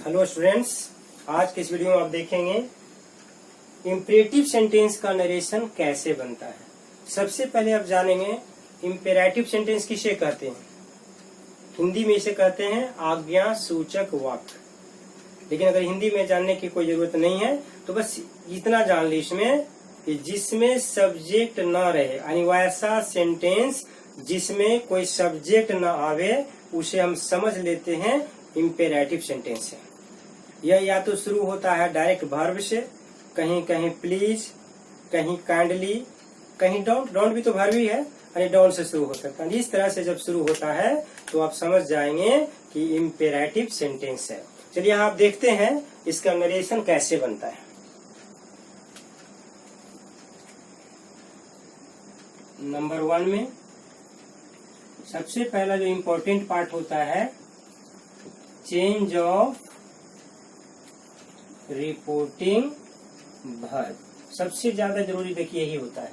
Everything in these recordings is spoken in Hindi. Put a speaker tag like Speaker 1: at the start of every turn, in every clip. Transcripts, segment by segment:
Speaker 1: हेलो स्टूडेंट्स, आज के इस वीडियो में आप देखेंगे इम्पेरेटिव सेंटेंस का नरेशन कैसे बनता है। सबसे पहले आप जानेंगे इम्पेरेटिव सेंटेंस किसे कहते हैं। हिंदी में इसे कहते हैं आज्ञा सूचक वाक्य। लेकिन अगर हिंदी में जानने की कोई जरूरत नहीं है तो बस इतना जान ली इसमें कि जिसमें सब्जेक्ट न रहे, यानी वैसा सेंटेंस जिसमें कोई सब्जेक्ट न आवे उसे हम समझ लेते हैं इम्पेरेटिव सेंटेंस है। यह या तो शुरू होता है डायरेक्ट वर्ब से, कहीं कहीं प्लीज, कहीं काइंडली, कहीं डोंट। डोंट भी तो वर्ब ही है, यानी डोंट से शुरू हो सकता है। इस तरह से जब शुरू होता है तो आप समझ जाएंगे कि इम्पेरेटिव सेंटेंस है। चलिए आप देखते हैं इसका नरेशन कैसे बनता है। नंबर 1 में सबसे पहला जो इम्पोर्टेंट पार्ट होता है चेंज ऑफ रिपोर्टिंग वर्ब। सबसे ज्यादा जरूरी देखिए यही होता है।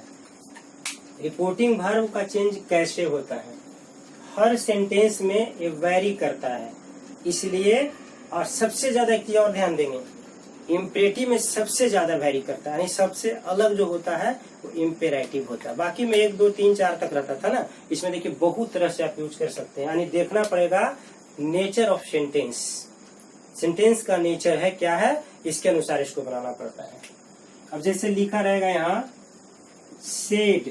Speaker 1: रिपोर्टिंग वर्ब का चेंज कैसे होता है, हर सेंटेंस में ये वैरी करता है, इसलिए और सबसे ज्यादा एक चीज और ध्यान देंगे, इम्पेरेटिव में सबसे ज्यादा वैरी करता है, यानी सबसे अलग जो होता है वो इम्पेरेटिव होता है। बाकी में 1 2 3 4 तक रहता था ना, इसमें देखिए बहुत तरह से आप यूज कर सकते हैं। यानी देखना पड़ेगा नेचर ऑफ सेंटेंस, सेंटेंस का नेचर है क्या है, इसके अनुसार इसको बनाना पड़ता है। अब जैसे लिखा रहेगा यहाँ सेड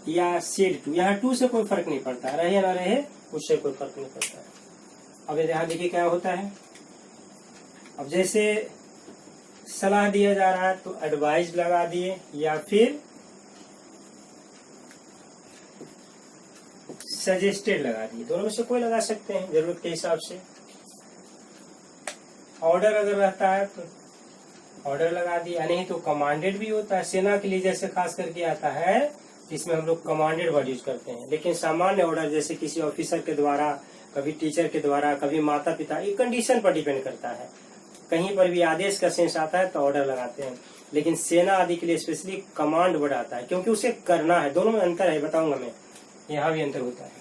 Speaker 1: या सेड टू, यहाँ टू से कोई फर्क नहीं पड़ता, रहे या ना रहे उससे कोई फर्क नहीं पड़ता है। अब यहाँ देखिए क्या होता है। अब जैसे सलाह दिया जा रहा है तो एडवाइस लगा दिए, या फिर सजेस्टेड लगा दिए, दोनों में से कोई लगा सकते हैं जरूरत के हिसाब से। ऑर्डर अगर रहता है तो ऑर्डर लगा दिया, नहीं तो कमांडेड भी होता है। सेना के लिए जैसे खास करके आता है जिसमें हम लोग कमांडेड वर्ड यूज करते हैं। लेकिन सामान्य ऑर्डर जैसे किसी ऑफिसर के द्वारा, कभी टीचर के द्वारा, कभी माता पिता, ये कंडीशन पर डिपेंड करता है। कहीं पर भी आदेश का सेंस आता है तो ऑर्डर लगाते हैं, लेकिन सेना आदि के लिए स्पेशली कमांड वर्ड आता है, क्योंकि उसे करना है। दोनों में अंतर है, बताऊंगा मैं, यहाँ भी अंतर होता है।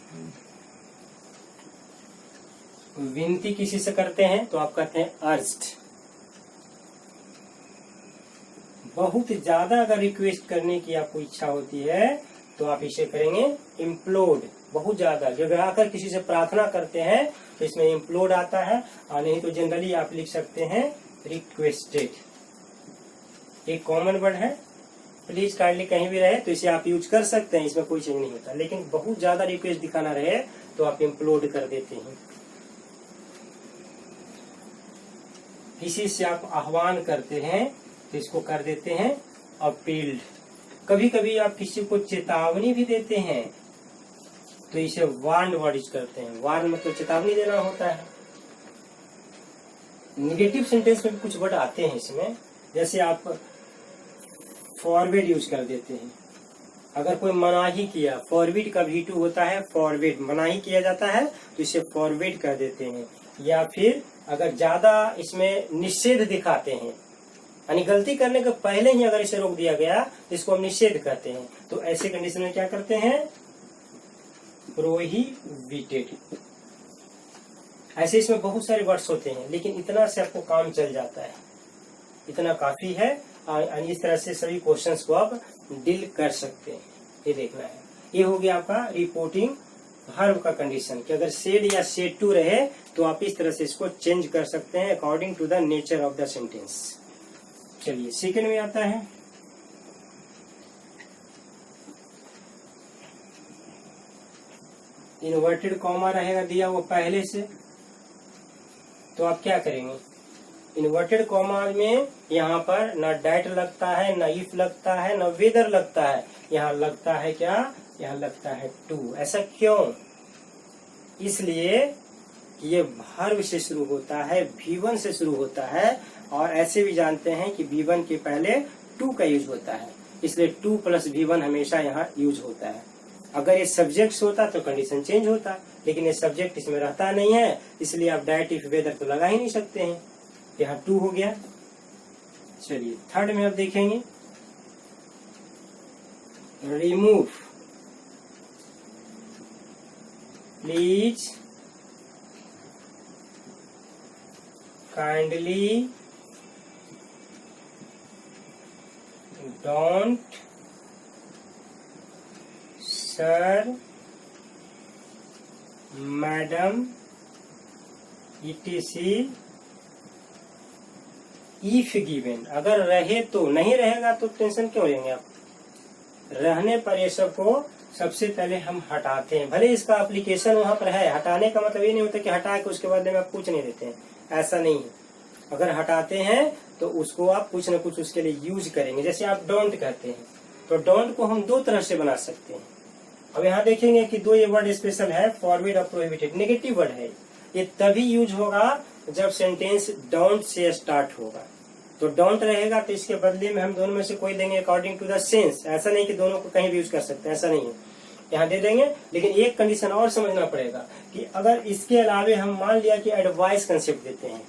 Speaker 1: विनती किसी से करते हैं तो आप कहते हैं अर्ज्ड। बहुत ज्यादा अगर रिक्वेस्ट करने की आपको इच्छा होती है तो आप इसे करेंगे इम्प्लोड। बहुत ज्यादा जब आकर किसी से प्रार्थना करते हैं तो इसमें इम्प्लोड आता है, और नहीं तो जनरली आप लिख सकते हैं रिक्वेस्टेड। एक कॉमन वर्ड है, प्लीज काइंडली कहीं भी रहे तो इसे आप यूज कर सकते हैं, इसमें कोई चेंज नहीं होता। लेकिन बहुत ज्यादा रिक्वेस्ट दिखाना रहे तो आप इम्प्लोड कर देते हैं। किसी से आप आह्वान करते हैं तो इसको कर देते हैं अपील्ड। कभी कभी आप किसी को चेतावनी भी देते हैं तो इसे वार्न वर्ड यूज करते हैं। वार्न मतलब चेतावनी देना होता है। निगेटिव सेंटेंस में भी कुछ वर्ड आते हैं इसमें, जैसे आप फॉरवर्ड यूज कर देते हैं। अगर कोई मनाही किया, फॉरवर्ड का V2 होता है फॉरवर्ड, मनाही किया जाता है तो इसे फॉरवर्ड कर देते हैं। या फिर अगर ज्यादा इसमें निषेध दिखाते हैं, यानी गलती करने के पहले ही अगर इसे रोक दिया गया तो इसको हम निषेध कहते हैं। तो ऐसे कंडीशन में क्या करते हैं, प्रोहिबिटेड। ऐसे इसमें बहुत सारे वर्ड्स होते हैं, लेकिन इतना से आपको काम चल जाता है, इतना काफी है। और इस तरह से सभी क्वेश्चंस को आप डील कर सकते हैं। ये देखना है, ये हो गया आपका रिपोर्टिंग वर्ब का कंडीशन कि अगर सेड या सेड टू रहे तो आप इस तरह से इसको चेंज कर सकते हैं according to the nature of the sentence. चलिए सेकंड में आता है इन्वर्टेड कॉमा रहेगा दिया वो पहले से, तो आप क्या करेंगे, इन्वर्टेड कॉमा में यहाँ पर न डैट लगता है, न इफ लगता है, न वेदर लगता है, यहाँ लगता है क्या, यहाँ लगता है टू। ऐसा क्यों, इसलिए कि ये वर्ब से शुरू होता है, V1 से शुरू होता है, और ऐसे भी जानते हैं कि V1 के पहले टू का यूज होता है, इसलिए 2 + V1 हमेशा यहाँ यूज होता है। अगर ये सब्जेक्ट होता तो कंडीशन चेंज होता, लेकिन ये सब्जेक्ट इसमें रहता नहीं है, इसलिए आप डायट इफ वेदर तो लगा ही नहीं सकते हैं। यहाँ 2 हो गया। चलिए थर्ड में आप देखेंगे remove, please kindly don't sir madam ETC if given. अगर रहे तो, नहीं रहेगा तो टेंशन क्यों लेंगे आप। रहने पर ये सब को सबसे पहले हम हटाते हैं। भले इसका एप्लीकेशन वहां पर है, हटाने का मतलब ये नहीं होता कि हटा के उसके बाद में आप कुछ नहीं देते हैं, ऐसा नहीं है। अगर हटाते हैं तो उसको आप कुछ न कुछ उसके लिए यूज करेंगे। जैसे आप डोंट कहते हैं तो डोंट को हम दो तरह से बना सकते हैं। अब यहाँ देखेंगे कि दो ये वर्ड स्पेशल है, फॉरबिड और प्रोहिबिटेड, नेगेटिव वर्ड है। ये तभी यूज होगा जब सेंटेंस डोंट से स्टार्ट होगा। तो डोंट रहेगा तो इसके बदले में हम दोनों में से कोई देंगे अकॉर्डिंग टू द सेंस। ऐसा नहीं कि दोनों को कहीं भी यूज कर सकते हैं, ऐसा नहीं है, यहाँ दे देंगे। लेकिन एक कंडीशन और समझना पड़ेगा कि अगर इसके अलावे हम मान लिया कि एडवाइस कंसेप्ट देते हैं,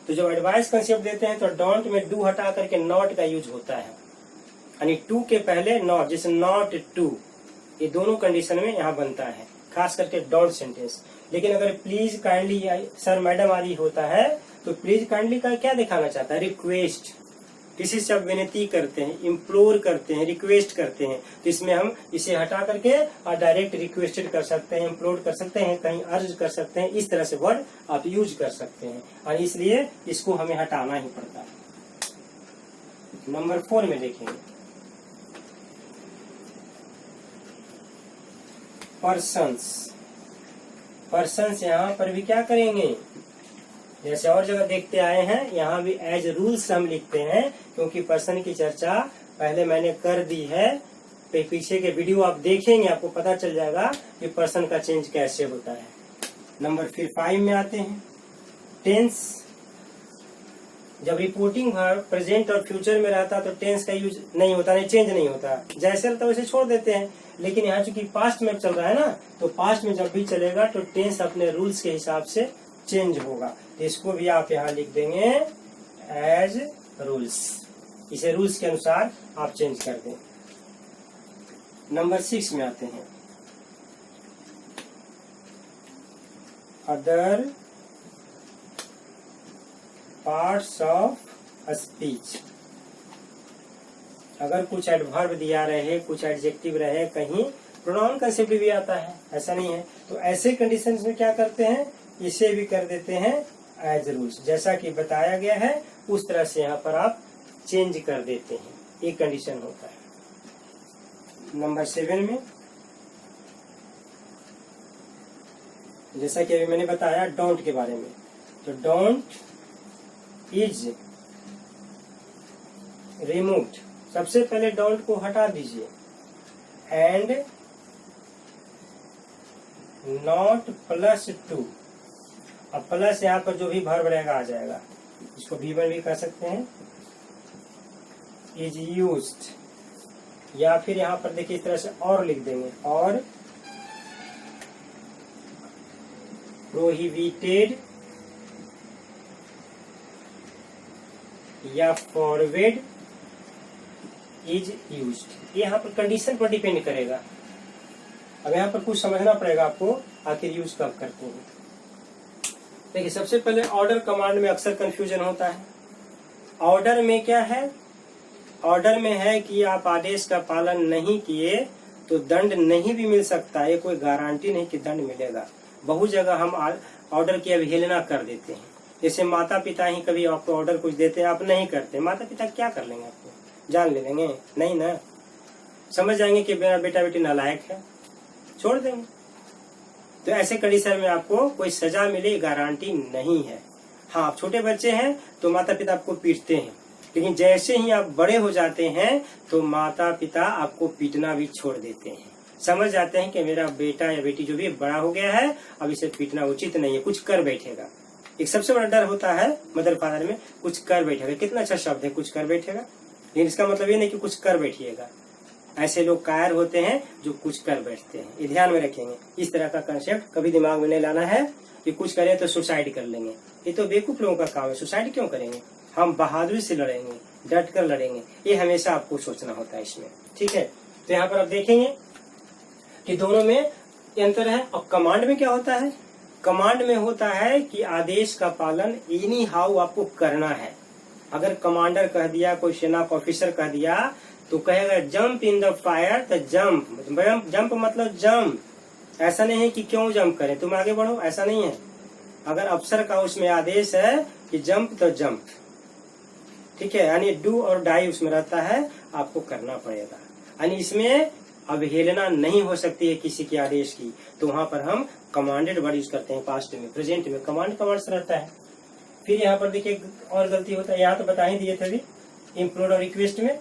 Speaker 1: तो जब एडवाइस कंसेप्ट देते हैं तो डोंट में डू हटा करके नॉट का यूज होता है, यानी टू के पहले नॉट, जैसे नॉट टू, ये दोनों कंडीशन में यहाँ बनता है, खास करके डोंट सेंटेंस। लेकिन अगर प्लीज काइंडली सर मैडम आदि होता है तो प्लीज काइंडली का क्या दिखाना चाहता है, रिक्वेस्ट, किसी से आप विनती करते हैं, इम्प्लोर करते हैं, रिक्वेस्ट करते हैं, तो इसमें हम इसे हटा करके और डायरेक्ट रिक्वेस्टेड कर सकते हैं, इम्प्लोर कर सकते हैं, कहीं अर्ज कर सकते हैं, इस तरह से वर्ड आप यूज कर सकते हैं, और इसलिए इसको हमें हटाना ही पड़ता है। नंबर 4 में देखेंगे पर्सन्स। पर्सन्स यहाँ पर भी क्या करेंगे, जैसे और जगह देखते आए हैं, यहाँ भी एज रूल्स हम लिखते हैं, क्योंकि पर्सन की चर्चा पहले मैंने कर दी है। पीछे के वीडियो आप देखेंगे, आपको पता चल जाएगा कि पर्सन का चेंज कैसे होता है। नंबर फिर 5 में आते हैं टेंस। जब रिपोर्टिंग प्रेजेंट और फ्यूचर में रहता तो टेंस का यूज नहीं होता, नहीं चेंज नहीं होता, जैसे रहता वैसे छोड़ देते हैं। लेकिन यहाँ चूंकि पास्ट में चल रहा है ना, तो पास्ट में जब भी चलेगा तो टेंस अपने रूल्स के हिसाब से चेंज होगा। तो इसको भी आप यहाँ लिख देंगे एज रूल्स, इसे रूल्स के अनुसार आप चेंज कर दें। नंबर 6 में आते हैं अदर पार्ट्स ऑफ स्पीच। अगर कुछ एडवर्ब दिया रहे, कुछ एडजेक्टिव रहे, कहीं प्रोनाउन कंसेप्ट भी आता है, ऐसा नहीं है, तो ऐसे कंडीशंस में क्या करते हैं, इसे भी कर देते हैं एज रूल्स। जैसा कि बताया गया है उस तरह से यहाँ पर आप चेंज कर देते हैं, एक कंडीशन होता है। नंबर 7 में जैसा कि अभी मैंने बताया डोंट के बारे में, तो डोंट इज रिमूव्ड। सबसे पहले डोंट को हटा दीजिए, एंड नॉट प्लस टू। अब प्लस यहाँ पर जो भी वर्ब रहेगा आ जाएगा, इसको V1 भी कर सकते हैं, इज यूज्ड, या फिर यहाँ पर देखिए इस तरह से और लिख देंगे, और प्रोहिबिटेड या फॉरवर्ड इज यूज्ड। ये यहाँ पर कंडीशन पर डिपेंड करेगा। अब यहाँ पर कुछ समझना पड़ेगा आपको, आखिर यूज कब करते हैं। देखिए सबसे पहले ऑर्डर कमांड में अक्सर कंफ्यूजन होता है। ऑर्डर में क्या है, ऑर्डर में है कि आप आदेश का पालन नहीं किए तो दंड नहीं भी मिल सकता है, कोई गारंटी नहीं कि दंड मिलेगा। बहुत जगह हम ऑर्डर की अवहेलना कर देते हैं। जैसे माता पिता ही कभी आपको ऑर्डर कुछ देते हैं, आप नहीं करते, माता पिता क्या कर लेंगे, आपको जान ले लेंगे नहीं ना, समझ जाएंगे कि मेरा बेटा बेटी नालायक है, छोड़ देंगे। तो ऐसे कंडीशन में आपको कोई सजा मिले गारंटी नहीं है। हाँ, आप छोटे बच्चे हैं तो माता पिता आपको पीटते हैं, लेकिन जैसे ही आप बड़े हो जाते हैं तो माता पिता आपको पीटना भी छोड़ देते हैं। समझ जाते हैं कि मेरा बेटा या बेटी जो भी बड़ा हो गया है, अब इसे पीटना उचित नहीं है, कुछ कर बैठेगा। एक सबसे बड़ा डर होता है मदर फादर में, कुछ कर बैठेगा। कितना अच्छा शब्द है, कुछ कर बैठेगा, लेकिन इसका मतलब ये नहीं कि कुछ कर बैठिएगा। ऐसे लोग कायर होते हैं जो कुछ कर बैठते हैं, ये ध्यान में रखेंगे। इस तरह का कंसेप्ट कभी दिमाग में नहीं लाना है कि कुछ करें तो सुसाइड कर लेंगे, ये तो बेवकूफ लोगों का काम है। सुसाइड क्यों करेंगे, हम बहादुरी से लड़ेंगे, डट कर लड़ेंगे, ये हमेशा आपको सोचना होता है इसमें, ठीक है। तो यहाँ पर आप देखेंगे कि दोनों में अंतर है। और कमांड में क्या होता है, कमांड में होता है कि आदेश का पालन एनी हाउ आपको करना है। अगर कमांडर कह दिया, कोई सेना का ऑफिसर कह दिया तो कहेगा जंप इन द फायर, तो जंप, जंप मतलब जंप। ऐसा नहीं है कि क्यों जंप करें, तुम आगे बढ़ो, ऐसा नहीं है। अगर अफसर का उसमें आदेश है कि जंप तो जंप, ठीक है, यानी डू और डाई उसमें रहता है, आपको करना पड़ेगा। यानी इसमें अवहेलना नहीं हो सकती है किसी के आदेश की, तो वहां पर हम कमांडेड वर्ड यूज करते हैं। पास्ट में, प्रेजेंट में कमांड का वर्ड रहता है। फिर यहाँ पर देखिए और गलती होता है, यहाँ तो बता ही दिए थे अभी इम्प्लोड और रिक्वेस्ट में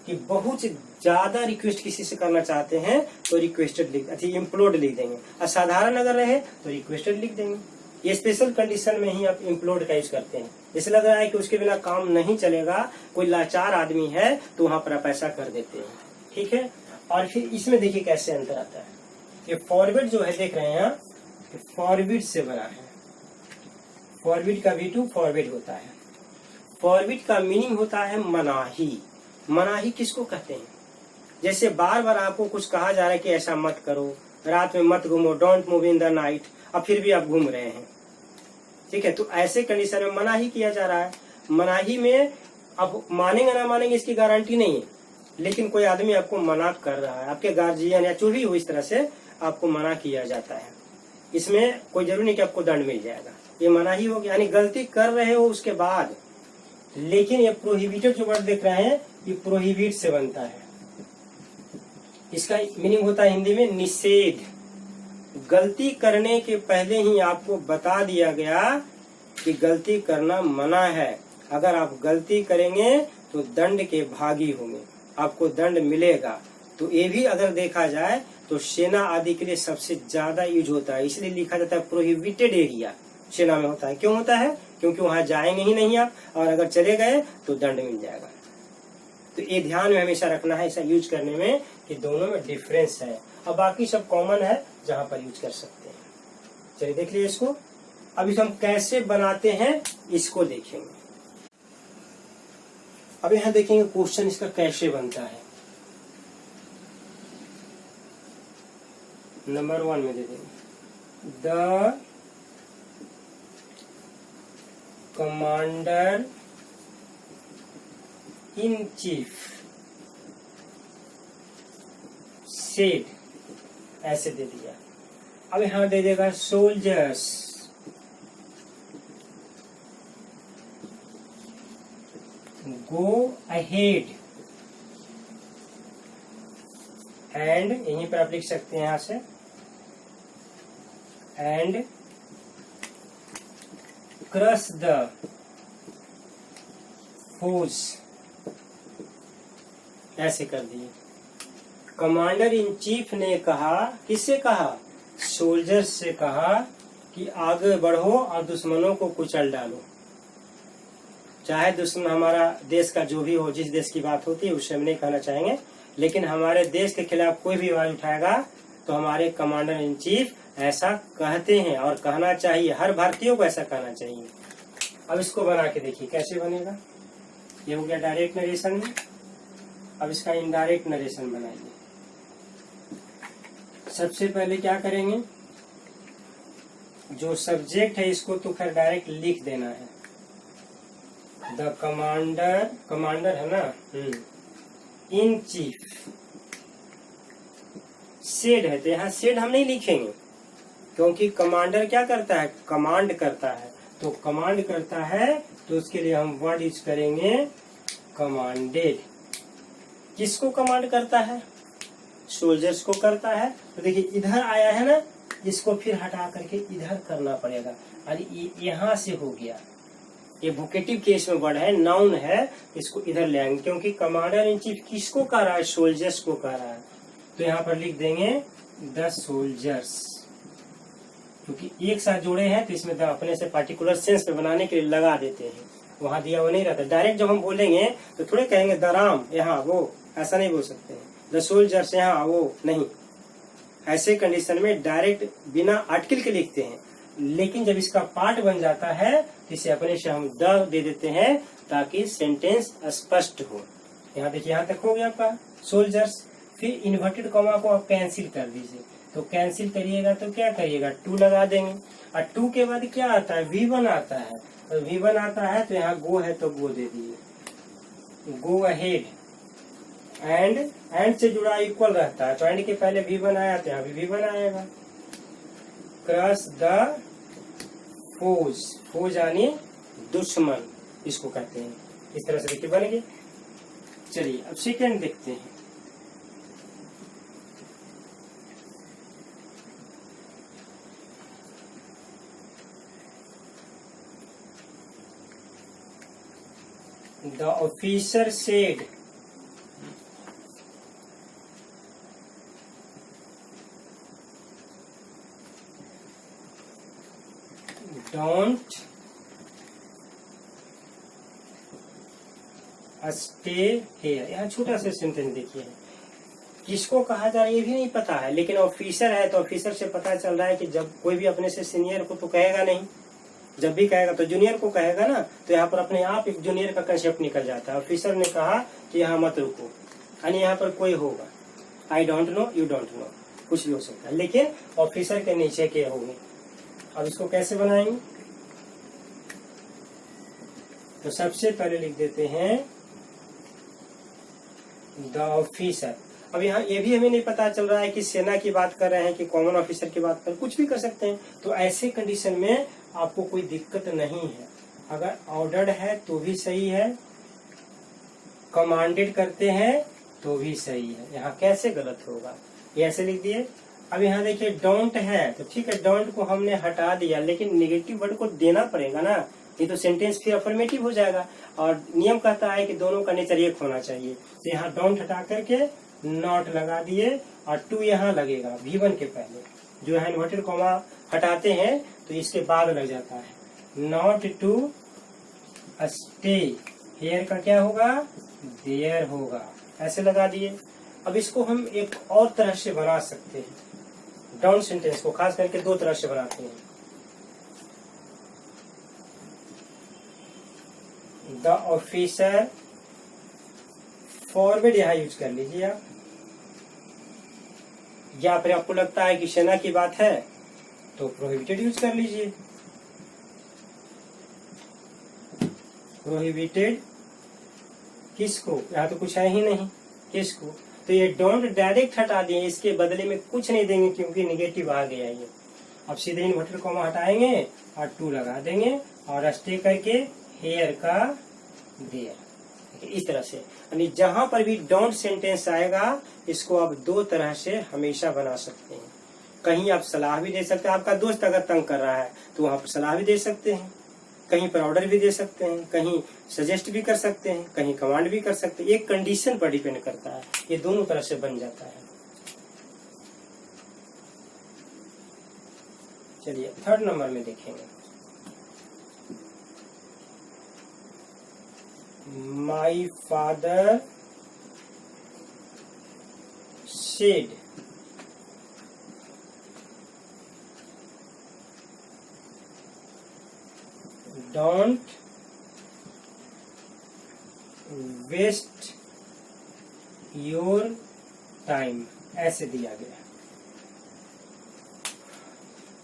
Speaker 1: कि बहुत ज्यादा रिक्वेस्ट किसी से करना चाहते हैं तो रिक्वेस्टेड इम्प्लोड लिख देंगे, और साधारण अगर रहे तो रिक्वेस्टेड लिख देंगे। ये स्पेशल कंडीशन में ही आप इम्प्लोड का यूज करते हैं। जैसे लग रहा है कि उसके बिना काम नहीं चलेगा, कोई लाचार आदमी है, तो वहां पर आप ऐसा कर देते हैं, ठीक है। और फिर इसमें देखिए कैसे अंतर आता है। ये फॉरवर्ड जो है देख रहे हैं आप, फॉरवर्ड से बना है। फॉरवर्ड का V2 फॉरवर्ड होता है। फॉरवर्ड का मीनिंग होता है मनाही। मनाही किसको कहते हैं? जैसे बार बार आपको कुछ कहा जा रहा है कि ऐसा मत करो, रात में मत घूमो, don't move in the night, अब फिर भी आप घूम रहे हैं, ठीक है। तो ऐसे कंडीशन में मनाही किया जा रहा है। मनाही में अब मानेंगे ना मानेंगे इसकी गारंटी नहीं है, लेकिन कोई आदमी आपको मना कर रहा है, आपके गार्जियन या जो भी हो, इस तरह से आपको मना किया जाता है। इसमें कोई जरूरी नहीं कि आपको दंड मिल जाएगा, ये मनाही हो गया। यानी गलती कर रहे हो उसके बाद, लेकिन ये प्रोहिबिटेड जो वर्ड देख रहे हैं, ये प्रोहिबिट से बनता है। इसका मीनिंग होता है हिंदी में निषेध। गलती करने के पहले ही आपको बता दिया गया कि गलती करना मना है। अगर आप गलती करेंगे तो दंड के भागी होंगे, आपको दंड मिलेगा। तो ये भी अगर देखा जाए तो सेना आदि के लिए सबसे ज्यादा यूज होता है, इसलिए लिखा जाता है प्रोहिबिटेड एरिया सेना में होता है। क्यों होता है? क्योंकि वहां जाएंगे ही नहीं आप, और अगर चले गए तो दंड मिल जाएगा। तो ये ध्यान में हमेशा रखना है ऐसा यूज करने में कि दोनों में डिफरेंस है, और बाकी सब कॉमन है जहां पर यूज कर सकते हैं। चलिए देख लीजिए इसको। अब इसको हम कैसे बनाते हैं इसको देखेंगे। अब यहाँ देखेंगे क्वेश्चन इसका कैसे बनता है। नंबर 1 में दे देंगे the commander in chief said, ऐसे दे दिया। अब यहां दे देगा सोल्जर्स गो अहेड, एंड यहीं पर आप लिख सकते हैं यहां से, एंड क्रश द फोर्स, ऐसे कर दिए। कमांडर इन चीफ ने कहा, किससे कहा? सोल्जर्स से कहा कि आगे बढ़ो और दुश्मनों को कुचल डालो। चाहे दुश्मन हमारा देश का जो भी हो, जिस देश की बात होती है उससे हम नहीं कहना चाहेंगे, लेकिन हमारे देश के खिलाफ कोई भी आवाज उठाएगा तो हमारे कमांडर इन चीफ ऐसा कहते हैं, और कहना चाहिए, हर भारतीयों को ऐसा कहना चाहिए। अब इसको बना के देखिए कैसे बनेगा। ये हो गया डायरेक्ट नरेशन में। अब इसका इनडायरेक्ट नरेशन बनाइए। सबसे पहले क्या करेंगे, जो सब्जेक्ट है इसको तो खैर डायरेक्ट लिख देना है। द कमांडर, कमांडर है ना, इन चीफ सेड है, तो यहाँ सेड हम नहीं लिखेंगे क्योंकि कमांडर क्या करता है? कमांड करता है। तो कमांड करता है तो उसके लिए हम वर्ड यूज करेंगे कमांडेड। किसको कमांड करता है? सोल्जर्स को करता है। तो देखिए इधर आया है ना, इसको फिर हटा करके इधर करना पड़ेगा, और यहाँ से हो गया। ये वोकेटिव केस में वर्ड है, नाउन है, इसको इधर ले आएंगे क्योंकि कमांडर इन चीफ किसको कह रहा है? सोल्जर्स को कह रहा है। तो यहाँ पर लिख देंगे द सोल्जर्स, क्योंकि एक साथ जोड़े हैं तो इसमें द अपने से पार्टिकुलर सेंस पे बनाने के लिए लगा देते हैं, वहां दिया वो नहीं रहता। डायरेक्ट जब हम बोलेंगे तो थोड़े कहेंगे द राम यहाँ वो, ऐसा नहीं बोल सकते हैं। द सोल्जर्स यहाँ वो नहीं, ऐसे कंडीशन में डायरेक्ट बिना आर्टिकल के लिखते हैं। लेकिन जब इसका पार्ट बन जाता है तो इसे अपने से हम द दे देते हैं ताकि सेंटेंस स्पष्ट हो। यहाँ देखिए यहाँ तक हो गया आपका सोल्जर्स। फिर इन्वर्टेड कॉमा को आप कैंसिल कर दीजिए, तो कैंसिल करिएगा तो क्या करिएगा, 2 लगा देंगे। और 2 के बाद क्या आता है, V1 आता है। तो V1 आता है तो यहाँ गो है तो गो दे दिए, गो अहेड। एंड से जुड़ा इक्वल रहता है, तो एंड के पहले V1 आया तो यहाँ भी V1 आएगा। क्रॉस द फोज, फोज यानी दुश्मन इसको कहते हैं। इस तरह से देखिए बन गए। चलिए अब सेकेंड देखते हैं। The officer said, don't stay here। यहाँ छोटा सा सेंटेंस देखिए, किसको कहा जा रहा है ये भी नहीं पता है, लेकिन ऑफिसर है तो ऑफिसर से पता चल रहा है कि जब कोई भी अपने से सीनियर को तो कहेगा नहीं, जब भी कहेगा तो जूनियर को कहेगा ना। तो यहाँ पर अपने आप एक जूनियर का कंसेप्ट निकल जाता है। ऑफिसर ने कहा कि यहाँ मत रुको, यानी यहाँ पर कोई होगा, I don't know, you don't know, कुछ भी हो सकता है, लेकिन ऑफिसर के नीचे के होंगे। अब इसको कैसे बनाएंगे, तो सबसे पहले लिख देते हैं द ऑफिसर। अब यहाँ ये भी हमें नहीं पता चल रहा है कि सेना की बात कर रहे हैं कि कॉमन ऑफिसर की बात कर, कुछ भी कर सकते हैं। तो ऐसे कंडीशन में आपको कोई दिक्कत नहीं है। अगर ऑर्डर्ड है तो भी सही है, कमांडेड करते हैं तो भी सही है। यहाँ कैसे गलत होगा, ये ऐसे लिख दिए। अब यहाँ देखिए डोंट है तो ठीक है, डोंट को हमने हटा दिया, लेकिन नेगेटिव वर्ड को देना पड़ेगा ना, ये तो सेंटेंस फिर अफर्मेटिव हो जाएगा। और नियम कहता है कि दोनों का नेचर एक होना चाहिए। तो यहाँ डोंट हटा करके नॉट लगा दिए, और 2 यहाँ लगेगा V1 के पहले। जो है इन्वर्टेड कॉमा हटाते हैं तो इसके बाद लग जाता है। नॉट टू स्टे हेयर का क्या होगा, देयर होगा, ऐसे लगा दिए। अब इसको हम एक और तरह से बना सकते हैं, डाउन सेंटेंस को खास करके 2 तरह से बनाते हैं। द ऑफिसर फॉरवर्ड यहाँ यूज कर लीजिए आप, या फिर आपको लगता है कि सेना की बात है तो प्रोहिबिटेड यूज कर लीजिए। प्रोहिबिटेड किसको, यहाँ तो कुछ है ही नहीं, किसको, तो ये डोंट डायरेक्ट हटा दिए, इसके बदले में कुछ नहीं देंगे क्योंकि नेगेटिव आ गया ये। अब सीधे इन्वर्टेड कॉमा हटाएंगे और 2 लगा देंगे और स्टे करके हेयर का देयर। इस तरह से यानी जहां पर भी डोंट सेंटेंस आएगा इसको आप 2 तरह से हमेशा बना सकते हैं। कहीं आप सलाह भी दे सकते हैं, आपका दोस्त अगर तंग कर रहा है तो वहां पर सलाह भी दे सकते हैं, कहीं पर ऑर्डर भी दे सकते हैं, कहीं सजेस्ट भी कर सकते हैं, कहीं कमांड भी कर सकते हैं। एक कंडीशन पर डिपेंड करता है, ये दोनों तरह से बन जाता है। चलिए 3rd नंबर में देखेंगे। My father said don't waste your time, ऐसे दिया गया।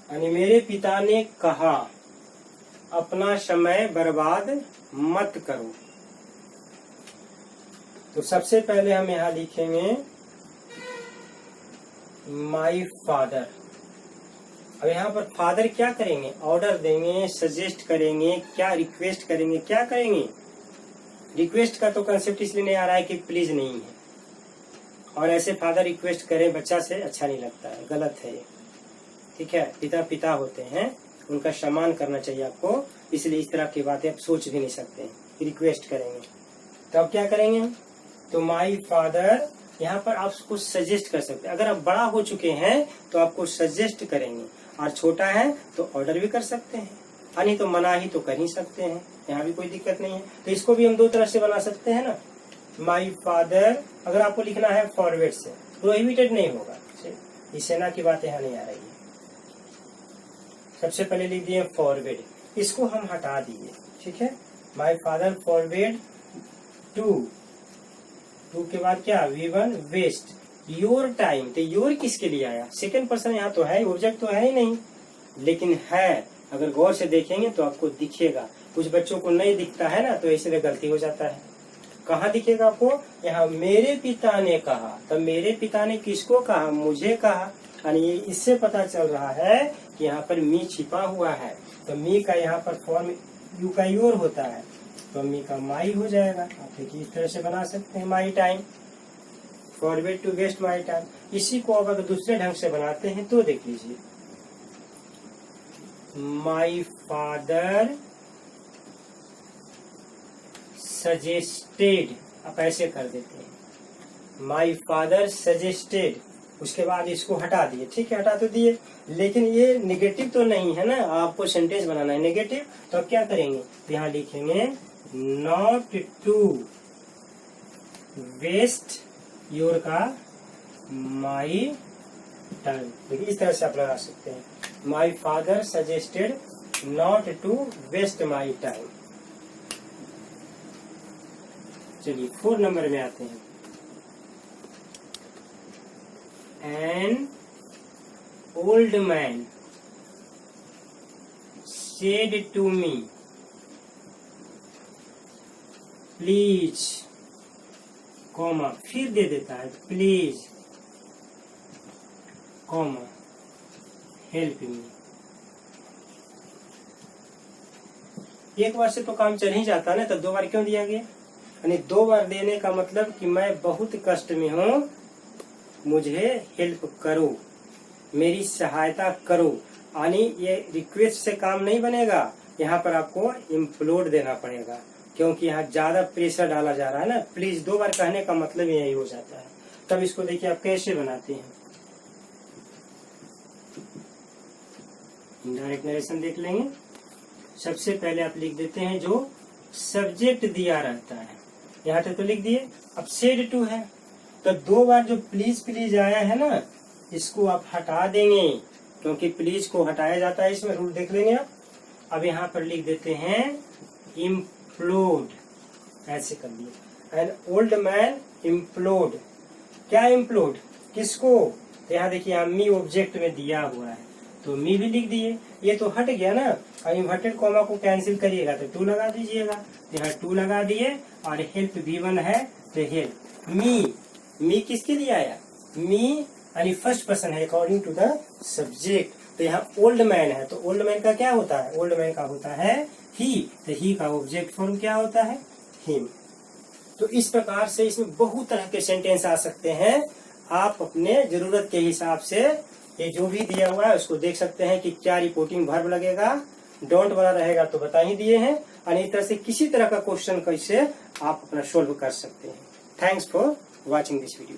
Speaker 1: यानी मेरे पिता ने कहा अपना समय बर्बाद मत करो। तो सबसे पहले हम यहाँ लिखेंगे माई फादर। अब यहाँ पर फादर क्या करेंगे, ऑर्डर देंगे, सजेस्ट करेंगे, क्या रिक्वेस्ट करेंगे, क्या करेंगे। रिक्वेस्ट का तो कंसेप्ट इसलिए नहीं आ रहा है कि प्लीज नहीं है, और ऐसे फादर रिक्वेस्ट करें बच्चा से अच्छा नहीं लगता है, गलत है ये। ठीक है, पिता पिता होते हैं, उनका सम्मान करना चाहिए आपको, इसलिए इस तरह की बातें आप सोच भी नहीं सकते, रिक्वेस्ट करेंगे। तो अब क्या करेंगे, तो माई फादर यहाँ पर आप उसको सजेस्ट कर सकते हैं। अगर आप बड़ा हो चुके हैं तो आपको सजेस्ट करेंगे, और छोटा है तो ऑर्डर भी कर सकते हैं, नहीं तो मना ही तो कर ही सकते हैं, यहाँ भी कोई दिक्कत नहीं है। तो इसको भी हम 2 तरह से बना सकते हैं ना। माई फादर अगर आपको लिखना है फॉरवर्ड से, प्रोहिबिटेड नहीं होगा, इस सेना की बात यहाँ नहीं आ रही है। सबसे पहले लिख दिए फॉरवर्ड, इसको हम हटा दिए। ठीक है, माई फादर फॉरवर्ड टू के बाद क्या V1 वेस्ट, योर टाइम, तो योर किसके लिए आया? सेकंड पर्सन यहाँ तो है, ऑब्जेक्ट तो है ही नहीं, लेकिन है। अगर गौर से देखेंगे तो आपको दिखेगा। कुछ बच्चों को नहीं दिखता है ना, तो इसलिए गलती हो जाता है। कहाँ दिखेगा आपको? यहाँ मेरे पिता ने कहा। तब मेरे पिता ने किसको कहा? मुझे कहा। यानी इससे पता चल रहा है कि यहाँ पर मी छिपा हुआ है। तो मी का यहाँ पर फॉर्म यू का योर होता है, तो मी का माई हो जाएगा। आप देखिए इस तरह से बना सकते हैं, my time, forward to waste my time. इसी को अब अगर दूसरे ढंग से बनाते हैं तो देख लीजिए, माई फादर सजेस्टेड, आप ऐसे कर देते हैं, माई फादर सजेस्टेड। उसके बाद इसको हटा दिए, ठीक है, हटा तो दिए, लेकिन ये नेगेटिव तो नहीं है ना, आपको सेंटेंस बनाना है नेगेटिव। तो अब क्या करेंगे? तो यहाँ लिखेंगे नॉट टू वेस्ट योर का माई टाइम। देखिए इस तरह से आप लगा सकते हैं, my father suggested not to waste my time. चलिए 4 नंबर में आते हैं। An old man said to me, please, comma फिर दे देता है, प्लीज कॉमा हेल्प मी। एक बार से तो काम चल ही जाता ना, तो 2 बार क्यों दिया गया? यानी 2 बार देने का मतलब कि मैं बहुत कष्ट में हूँ, मुझे हेल्प करो, मेरी सहायता करो। यानी ये रिक्वेस्ट से काम नहीं बनेगा, यहाँ पर आपको इम्प्लोड देना पड़ेगा, क्योंकि यहाँ ज्यादा प्रेशर डाला जा रहा है ना। प्लीज 2 बार कहने का मतलब यही हो जाता है। तब इसको देखिए आप कैसे बनाते हैं, इनडायरेक्ट नरेशन देख लेंगे। सबसे पहले आप लिख देते हैं जो सब्जेक्ट दिया रहता है, यहाँ तक तो लिख दिए। अब सेड टू है, तो 2 बार जो प्लीज प्लीज आया है ना, इसको आप हटा देंगे, क्योंकि प्लीज को हटाया जाता है, इसमें रूल देख लेंगे आप। अब यहाँ पर लिख देते हैं इम्प्लोड, ऐसे कर दिए। एन ओल्ड मैन इम्प्लोड, क्या इम्प्लोड, किसको? तो यहाँ देखिए यहाँ मी ऑब्जेक्ट में दिया हुआ है, तो मी भी लिख दिए। ये तो हट गया ना, और इन्वर्टेड कॉमा को कैंसिल करिएगा तो 2 लगा दीजिएगा, तो यहाँ 2 लगा दिए। और हेल्प V1 है, तो हेल्प मी किसके लिए आया? मी यानी फर्स्ट पर्सन है अकॉर्डिंग टू द सब्जेक्ट। तो यहाँ ओल्ड मैन है, तो ओल्ड मैन का क्या होता है? ओल्ड मैन का होता है ही, तो ही का ऑब्जेक्ट फॉर्म क्या होता है? हिम। तो इस प्रकार से इसमें बहुत तरह के सेंटेंस आ सकते हैं। आप अपने जरूरत के हिसाब से ये जो भी दिया हुआ है उसको देख सकते हैं कि क्या रिपोर्टिंग वर्ब लगेगा, डोंट बना रहेगा तो बता ही दिए हैं। और इस तरह से किसी तरह का क्वेश्चन कैसे आप अपना सोल्व कर सकते हैं। Thanks for watching this video.